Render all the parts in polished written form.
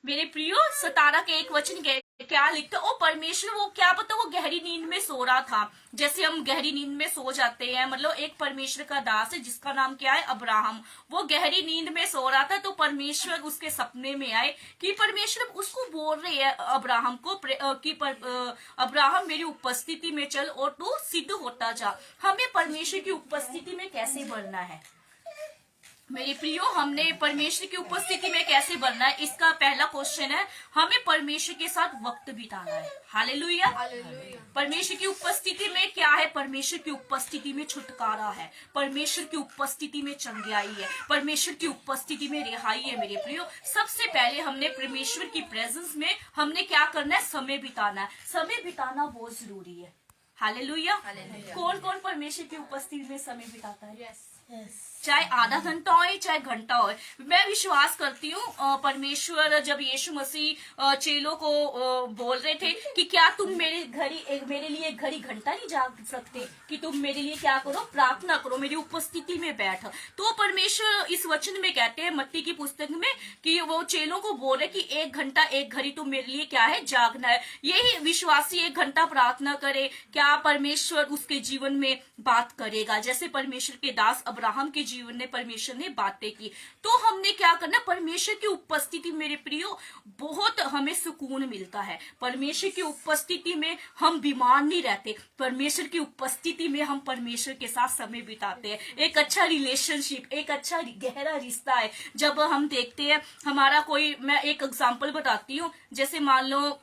मेरे प्रियो 17 के एक वचन क्या लिखता है, ओ परमेश्वर, वो क्या पता वो गहरी नींद में सो रहा था। जैसे हम गहरी नींद में सो जाते हैं, मतलब एक परमेश्वर का दास है जिसका नाम क्या है, अब्राहम। वो गहरी नींद में सो रहा था, तो परमेश्वर उसके सपने में आए कि परमेश्वर उसको बोल रहे हैं अब्राहम को कि अब्राहम मेरी उपस्थिति में चल और तू सिद्ध होता जा। हमें परमेश्वर की उपस्थिति में कैसे बढ़ना है मेरे प्रियो, हमने परमेश्वर की उपस्थिति में कैसे बढ़ना है, इसका पहला क्वेश्चन है, हमें परमेश्वर के साथ वक्त बिताना है। हालेलुया। परमेश्वर की उपस्थिति में क्या है, परमेश्वर की उपस्थिति में छुटकारा है, परमेश्वर की उपस्थिति में चंगाई है, परमेश्वर की उपस्थिति में रिहाई है। मेरे प्रियो, सबसे पहले हमने परमेश्वर की प्रेजेंस में हमने क्या करना है, समय बिताना है। समय बिताना बहुत जरूरी है। हालेलुया। कौन कौन परमेश्वर की उपस्थिति में समय बिताता है? चाहे आधा घंटा हो चाहे घंटा हो। मैं विश्वास करती हूँ परमेश्वर जब यीशु मसीह चेलों को बोल रहे थे कि क्या तुम मेरे लिए एक घड़ी घंटा नहीं जाग सकते, कि तुम मेरे लिए क्या करो, प्रार्थना करो, मेरी उपस्थिति में बैठ। तो परमेश्वर इस वचन में कहते हैं मत्ती की पुस्तक में कि वो चेलों को बोल रहे कि एक घंटा एक घड़ी तुम मेरे लिए क्या है, जागना है। यही विश्वासी एक घंटा प्रार्थना करे, क्या परमेश्वर उसके जीवन में बात करेगा। जैसे परमेश्वर के दास अब्राहम के जीवन में परमेश्वर ने बातें की, तो हमने क्या करना, परमेश्वर की उपस्थिति मेरे प्रियो बहुत हमें सुकून मिलता है। परमेश्वर की उपस्थिति में हम बीमार नहीं रहते, परमेश्वर की उपस्थिति में हम परमेश्वर के साथ समय बिताते हैं। एक अच्छा रिलेशनशिप, एक अच्छा गहरा रिश्ता है। जब हम देखते हैं हमारा कोई, मैं एक एग्जांपल बताती हूँ, जैसे मान लो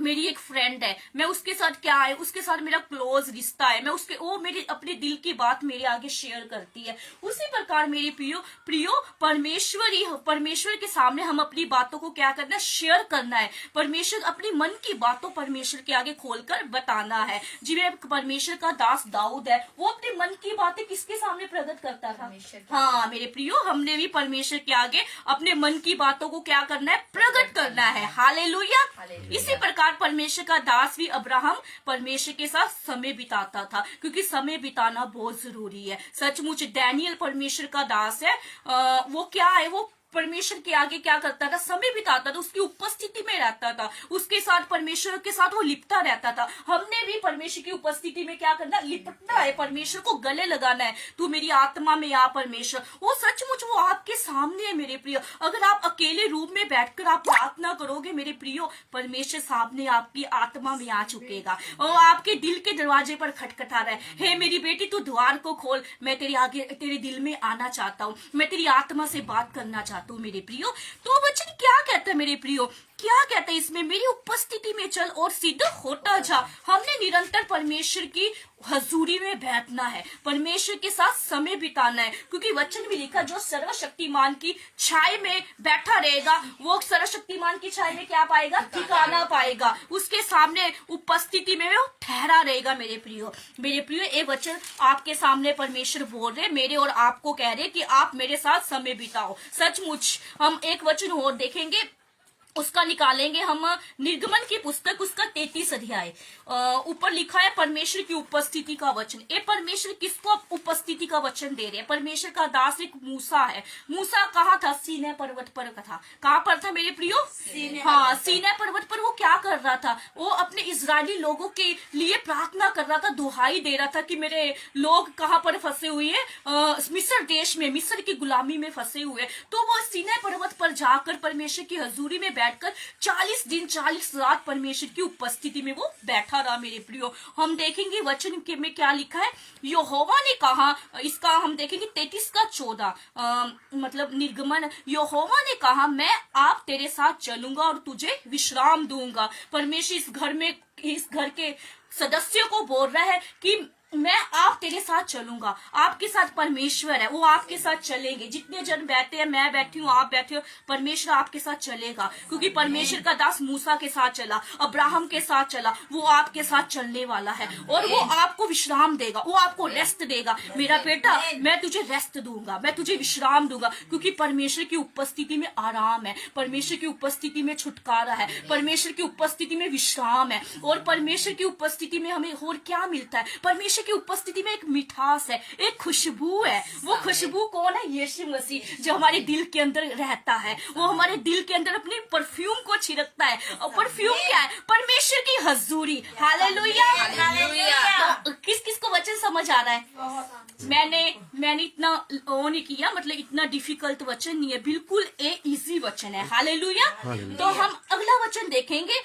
मेरी एक फ्रेंड है, मैं उसके साथ क्या है, उसके साथ मेरा क्लोज रिश्ता है, मैं उसके वो मेरे अपने दिल की बात मेरे आगे शेयर करती है। उसी प्रकार मेरे प्रियो परमेश्वर के सामने हम अपनी बातों को क्या करना है, शेयर करना है। परमेश्वर अपनी मन की बातों परमेश्वर के आगे खोलकर बताना है। जिਵੇਂ परमेश्वर का दास दाऊद है, वो अपने मन की बातें किसके सामने प्रकट करता था? हाँ मेरे प्रियो, हमने भी परमेश्वर के आगे अपने मन की बातों को क्या करना है, प्रकट करना है। हालेलुया। इसी प्रकार परमेश्वर का दास भी अब्राहम परमेश्वर के साथ समय बिताता था, क्योंकि समय बिताना बहुत जरूरी है। सचमुच डैनियल परमेश्वर का दास है, वो क्या है, वो परमेश्वर के आगे क्या करता था, समय बिताता था, उसकी उपस्थिति में रहता था, उसके साथ परमेश्वर के साथ वो लिपटा रहता था। हमने भी परमेश्वर की उपस्थिति में क्या करना, लिपटना है, परमेश्वर को गले लगाना है। तू मेरी आत्मा में आ परमेश्वर, वो सचमुच वो आपके सामने है मेरे प्रियो। अगर आप अकेले रूम में बैठकर आप प्रार्थना करोगे मेरे प्रियो, परमेश्वर सामने आपकी आत्मा में आ चुकेगा और आपके दिल के दरवाजे पर खटखटा रहा है, हे मेरी बेटी तू द्वार को खोल, मैं तेरे आगे तेरे दिल में आना चाहता हूँ, मैं तेरी आत्मा से बात करना चाहता हूँ मेरे प्रियो। तो वचन क्या कहता है मेरे प्रियो, क्या कहता है इसमें, मेरी उपस्थिति में चल और सिद्ध होता जा। हमने निरंतर परमेश्वर की हजूरी में बैठना है, परमेश्वर के साथ समय बिताना है, क्योंकि वचन भी लिखा जो सर्वशक्तिमान की छाया में बैठा रहेगा वो सर्वशक्तिमान की छाया में क्या पाएगा, ठिकाना पाएगा, उसके सामने उपस्थिति में वो ठहरा रहेगा। मेरे प्रियो ये वचन आपके सामने परमेश्वर बोल रहे, मेरे और आपको कह रहे कि आप मेरे साथ समय बिताओ। सचमुच हम एक वचन और देखेंगे, उसका निकालेंगे हम, निर्गमन की पुस्तक उसका 33 अध्याय, ऊपर लिखा है परमेश्वर की उपस्थिति का वचन। ये परमेश्वर किसको उपस्थिति का वचन दे रहे हैं? परमेश्वर का दास एक मूसा है। मूसा कहाँ था? सीनै पर्वत पर था। कहाँ पर था मेरे प्रियो? सीनै पर्वत पर। वो क्या कर रहा था? वो अपने इजरायली लोगों के लिए प्रार्थना कर रहा था, दुहाई दे रहा था कि मेरे लोग कहाँ पर फंसे हुए हैं, मिस्र देश में, मिस्र की गुलामी में फंसे हुए। तो वो सीनै पर्वत पर जाकर परमेश्वर की हजूरी में बैठकर 40 दिन 40 रात परमेश्वर की उपस्थिति में वो बैठा रहा। मेरे प्रियो, हम देखेंगे वचन के में क्या लिखा है, यहोवा ने कहा, इसका हम देखेंगे 33 का 14, मतलब निर्गमन, यहोवा ने कहा मैं आप तेरे साथ चलूंगा और तुझे विश्राम दूंगा। परमेश्वर इस घर के सदस्यों को बोल रहा है कि मैं आप तेरे साथ चलूंगा। आपके साथ परमेश्वर है, वो आपके साथ चलेंगे। जितने जन बैठे हैं, मैं बैठी हूँ, आप बैठे हो, परमेश्वर आपके साथ चलेगा, क्योंकि परमेश्वर का दास मूसा के साथ चला, अब्राहम के साथ चला, वो आपके साथ चलने वाला है और वो आपको विश्राम देगा, वो आपको रेस्ट देगा। मेरा बेटा, मैं तुझे रेस्ट दूंगा, मैं तुझे विश्राम दूंगा, क्योंकि परमेश्वर की उपस्थिति में आराम है, परमेश्वर की उपस्थिति में छुटकारा है, परमेश्वर की उपस्थिति में विश्राम है। और परमेश्वर की उपस्थिति में हमें और क्या मिलता है? परमेश्वर परमेश्वर की उपस्थिति में एक मिठास है, एक खुशबू है। वो खुशबू कौन है? यीशु मसीह, जो हमारे दिल के अंदर रहता है। वो हमारे दिल के अंदर अपनी परफ्यूम को छिड़कता है। और परफ्यूम क्या है? परमेश्वर की हजूरी। हालेलुया। तो किस किस को वचन समझ आ रहा है? मैंने इतना वो नहीं किया, मतलब इतना डिफिकल्ट वचन नहीं है, बिल्कुल इजी वचन है। हालेलुया। तो हम अगला वचन देखेंगे।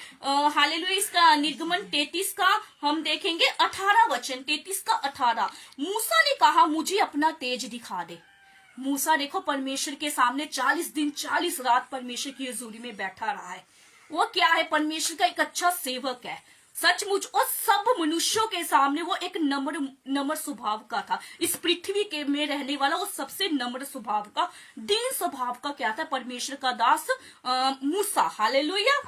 हालेलुया, इसका निर्गमन 33 का हम देखेंगे 18 वचन, 33 का 18। मूसा ने कहा मुझे अपना तेज दिखा दे। मूसा देखो परमेश्वर के सामने 40 दिन 40 रात परमेश्वर की हजूरी में बैठा रहा है। वो क्या है? परमेश्वर का एक अच्छा सेवक है सचमुच। और सब मनुष्यों के सामने वो एक नम्र स्वभाव का था। इस पृथ्वी के में रहने वाला वो सबसे नम्र स्वभाव का, दीन स्वभाव का क्या था? परमेश्वर का दास मूसा। हालेलुया।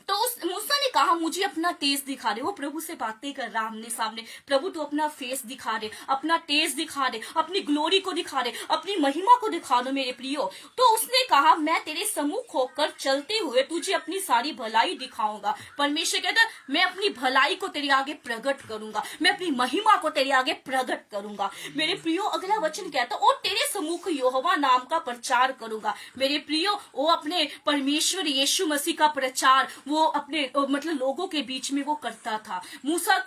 तो उस मूसा ने कहा मुझे अपना तेज दिखा दे। वो प्रभु से बातें कर रहा आमने सामने। प्रभु तो अपना फेस दिखा दे, अपना तेज दिखा दे, अपनी ग्लोरी को दिखा दे, अपनी महिमा को दिखा दो मेरे प्रियो। तो उसने कहा मैं तेरे सम्मुख होकर चलते हुए तुझे अपनी सारी भलाई दिखाऊंगा। परमेश्वर कहता है मैं अपनी भलाई को तेरे आगे प्रकट करूंगा, मैं अपनी महिमा को तेरे आगे प्रकट करूंगा। मेरे प्रियो अगला वचन कहता और तेरे सम्मुख यहोवा नाम का प्रचार करूंगा। मेरे प्रियो वो अपने परमेश्वर यीशु मसीह का प्रचार वो अपने मतलब लोगों के बीच में वो करता था। मूसा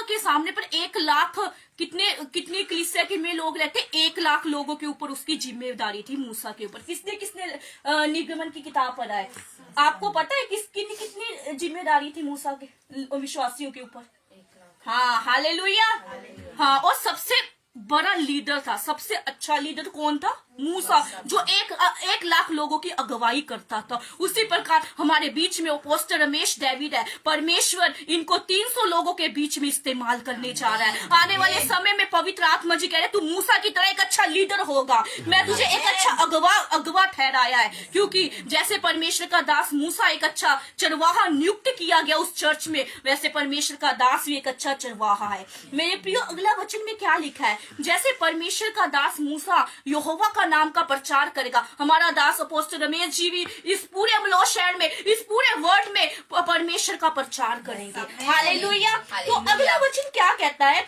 के सामने पर 1 लाख कितने कलीसिया के में लोग रहते? 1 लाख लोगों के ऊपर उसकी जिम्मेदारी थी मूसा के ऊपर। किसने निर्गमन की किताब पढ़ा है? आपको पता है कितनी जिम्मेदारी थी मूसा के विश्वासियों के ऊपर? हाँ, हालेलुया। हाँ, और सबसे बड़ा लीडर था, सबसे अच्छा लीडर कौन था? मूसा, जो 1 लाख लोगों की अगुवाई करता था। उसी प्रकार हमारे बीच में अपोस्टल रमेश डेविड है। परमेश्वर इनको 300 लोगों के बीच में इस्तेमाल करने जा रहा है। आने वाले समय में पवित्र आत्मा जी कह रहे तू मूसा की तरह एक अच्छा लीडर होगा। मैं तुझे एक अच्छा अगवा ठहराया है, क्योंकि जैसे परमेश्वर का दास मूसा एक अच्छा चरवाहा नियुक्त किया गया उस चर्च में, वैसे परमेश्वर का दास भी एक अच्छा चरवाहा है। मेरे प्रियो अगला वचन में क्या लिखा है? जैसे परमेश्वर का दास मूसा यहोवा का नाम का प्रचार करेगा, हमारा दास अपोस्टल रमेश जी भी इस पूरे अमलोह शहर में, इस पूरे वर्ल्ड में परमेश्वर का प्रचार करेंगे। हालेलुया। तो अगला वचन क्या कहता है?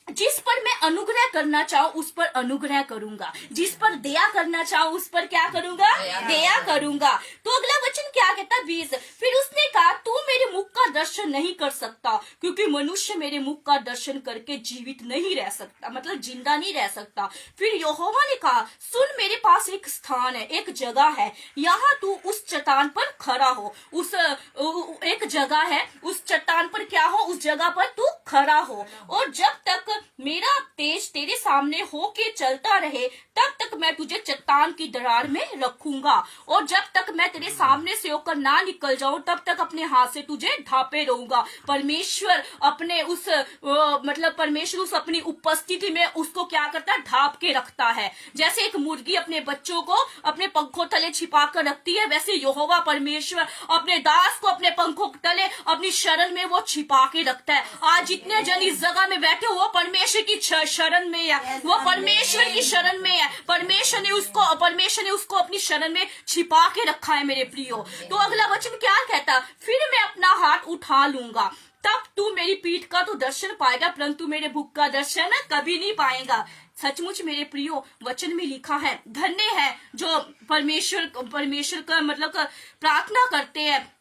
जिस पर मैं अनुग्रह करना चाहूं उस पर अनुग्रह करूंगा, जिस पर दया करना चाहूं उस पर क्या करूंगा? दया करूंगा। तो अगला वचन क्या कहता है? 20। फिर उसने कहा तू मेरे मुख का दर्शन नहीं कर सकता, क्योंकि मनुष्य मेरे मुख का दर्शन करके जीवित नहीं रह सकता, मतलब जिंदा नहीं रह सकता। फिर यहोवा ने कहा सुन, मेरे पास एक स्थान है, एक जगह है, यहाँ तू उस चट्टान पर खड़ा हो। एक जगह है, उस चट्टान पर क्या हो? उस जगह पर तू खड़ा हो। और जब तक मेरा तेज तेरे सामने होके चलता रहे तब तक मैं तुझे चट्टान की दरार में रखूंगा, और जब तक मैं तेरे सामने से होकर ना निकल जाऊं तब तक अपने हाथ से तुझे ढापे रहूंगा। परमेश्वर अपने परमेश्वर उस अपनी उपस्थिति में उसको क्या करता है? ढाप के रखता है। जैसे एक मुर्गी अपने बच्चों को अपने पंखों तले छिपा कर रखती है, वैसे यहोवा परमेश्वर अपने दास को अपने पंखों तले अपनी शरण में वो छिपा के रखता है। आज जितने जन इस जगह में बैठे वो परमेश्वर की शरण में है, वो परमेश्वर की शरण में है। परमेश्वर ने उसको अपनी शरण में छिपा के रखा है मेरे प्रियो। तो अगला वचन क्या कहता? फिर मैं अपना हाथ उठा लूंगा, तब तू मेरी पीठ का तो दर्शन पाएगा, परंतु मेरे मुख का दर्शन कभी नहीं पाएगा। सचमुच मेरे प्रियो वचन में लिखा है धन्य है जो परमेश्वर का प्रार्थना करते हैं।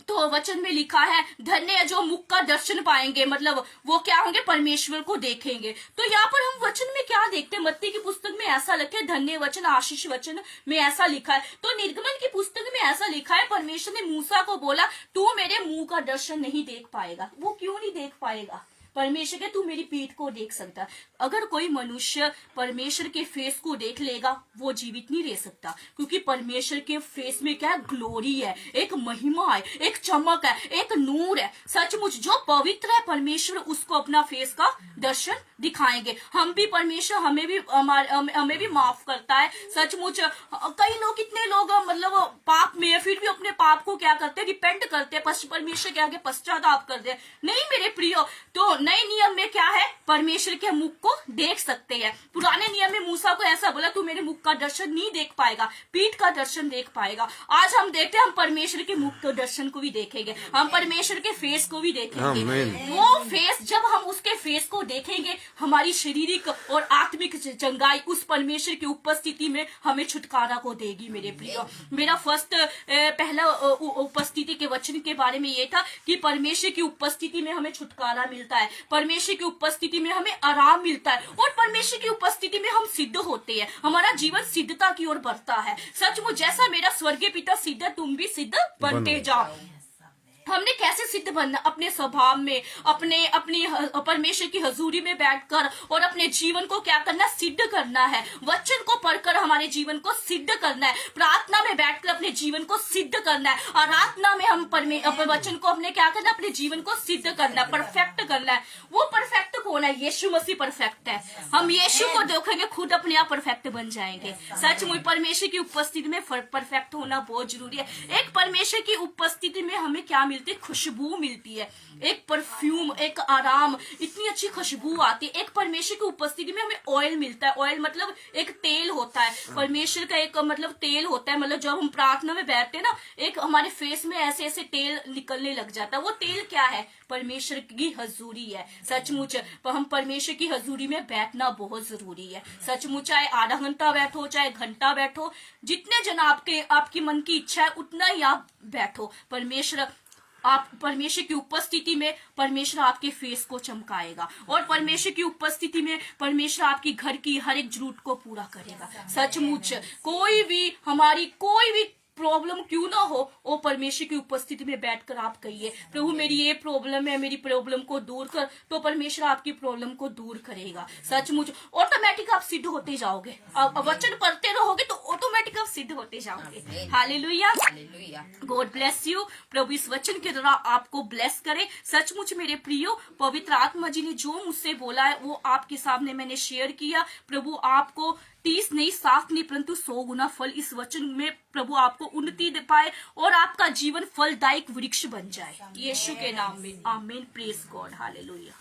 तो वचन में लिखा है धन्य है जो मुख का दर्शन पाएंगे, मतलब वो क्या होंगे? परमेश्वर को देखेंगे। तो यहाँ पर हम वचन में क्या देखते हैं? मत्ती की पुस्तक में ऐसा लिखा है धन्य वचन आशीष वचन में ऐसा लिखा है। तो निर्गमन की पुस्तक में ऐसा लिखा है परमेश्वर ने मूसा को बोला तू मेरे मुंह का दर्शन नहीं देख पाएगा। वो क्यों नहीं देख पाएगा? परमेश्वर के तू मेरी पीठ को देख सकता। अगर कोई मनुष्य परमेश्वर के फेस को देख लेगा वो जीवित नहीं रह सकता, क्योंकि परमेश्वर के फेस में क्या ग्लोरी है, एक महिमा है, एक चमक है, एक नूर है। सचमुच जो पवित्र है परमेश्वर उसको अपना फेस का दर्शन दिखाएंगे। हम भी परमेश्वर हमें भी माफ करता है। सचमुच कई लोग कितने लोग पाप में है फिर भी अपने पाप को क्या करते हैं, रिपेंट करते हैं, परमेश्वर के आगे पश्चाताप करते हैं। नहीं मेरे प्रियो, तो नए नियम में क्या है, परमेश्वर के मुख को देख सकते हैं। पुराने नियम में मूसा को ऐसा बोला, तू मेरे मुख का दर्शन नहीं देख पाएगा, पीठ का दर्शन देख पाएगा। आज हम देखते हैं, हम परमेश्वर के मुख के दर्शन को भी देखेंगे, हम परमेश्वर के फेस को भी देखेंगे। वो फेस, जब हम उसके फेस को देखेंगे, हमारी शारीरिक और आत्मिक चंगाई उस परमेश्वर की उपस्थिति में हमें छुटकारा को देगी मेरे प्रियो। मेरा फर्स्ट पहला उपस्थिति के वचन के बारे में ये था कि परमेश्वर की उपस्थिति में हमें छुटकारा मिलता है, परमेश्वर की उपस्थिति में हमें आराम मिलता है, और परमेश्वर की उपस्थिति में हम सिद्ध होते हैं, हमारा जीवन सिद्धता की ओर बढ़ता है। सचमुच जैसा मेरा स्वर्गीय पिता सिद्ध है, तुम भी सिद्ध बनते जाओ। हमने कैसे सिद्ध बनना, अपने स्वभाव में, अपनी परमेश्वर की हजूरी में बैठकर, और अपने जीवन को क्या करना, सिद्ध करना है। वचन को पढ़कर हमारे जीवन को सिद्ध करना है, प्रार्थना में बैठकर अपने जीवन को सिद्ध करना है, आराधना में हम अपने वचन को अपने क्या करना, अपने जीवन को सिद्ध करना है, परफेक्ट करना है। वो परफेक्ट कौन है, यीशु मसीह परफेक्ट है। हम यीशु को देखेंगे, खुद अपने आप परफेक्ट बन जाएंगे। सचमुच परमेश्वर की उपस्थिति में परफेक्ट होना बहुत जरूरी है। एक परमेश्वर की उपस्थिति में हमें क्या मिलती है, खुशबू मिलती है, एक परफ्यूम, एक आराम, इतनी अच्छी खुशबू आती है। एक परमेश्वर की उपस्थिति में हमें ऑयल मिलता है। ऑयल मतलब एक तेल होता है, परमेश्वर का एक मतलब तेल होता है। मतलब जब हम प्रार्थना में बैठते हैं ना, एक हमारे फेस में ऐसे ऐसे तेल निकलने लग जाता है। वो तेल क्या है, परमेश्वर की हजूरी है। सचमुच हम परमेश्वर की हजूरी में बैठना बहुत जरूरी है। सचमुच चाहे आधा घंटा बैठो, चाहे घंटा बैठो, जितने जन आपकी मन की इच्छा है उतना ही आप बैठो। परमेश्वर की उपस्थिति में परमेश्वर आपके फेस को चमकाएगा, और परमेश्वर की उपस्थिति में परमेश्वर आपकी घर की हर एक जरूरत को पूरा करेगा। सचमुच हमारी कोई भी प्रॉब्लम क्यों ना हो, वो परमेश्वर की उपस्थिति में बैठकर आप कहिए, प्रभु मेरी ये प्रॉब्लम है, मेरी प्रॉब्लम को दूर कर, तो परमेश्वर आपकी प्रॉब्लम को दूर करेगा। सचमुच ऑटोमेटिक आप सिद्ध होते जाओगे। वचन पढ़ते रहोगे तो ऑटोमेटिक आप सिद्ध होते जाओगे। Hallelujah, God bless you. प्रभु इस वचन के द्वारा आपको ब्लेस करे। सचमुच मेरे प्रियो, पवित्र आत्मा जी ने जो मुझसे बोला है वो आपके सामने मैंने शेयर किया। प्रभु आपको 30 नहीं, 60 नहीं, परंतु 100 गुना फल इस वचन में प्रभु आपको उन्नति दे पाए, और आपका जीवन फलदायक वृक्ष बन जाए, यीशु के नाम में। आमीन। Praise God, hallelujah.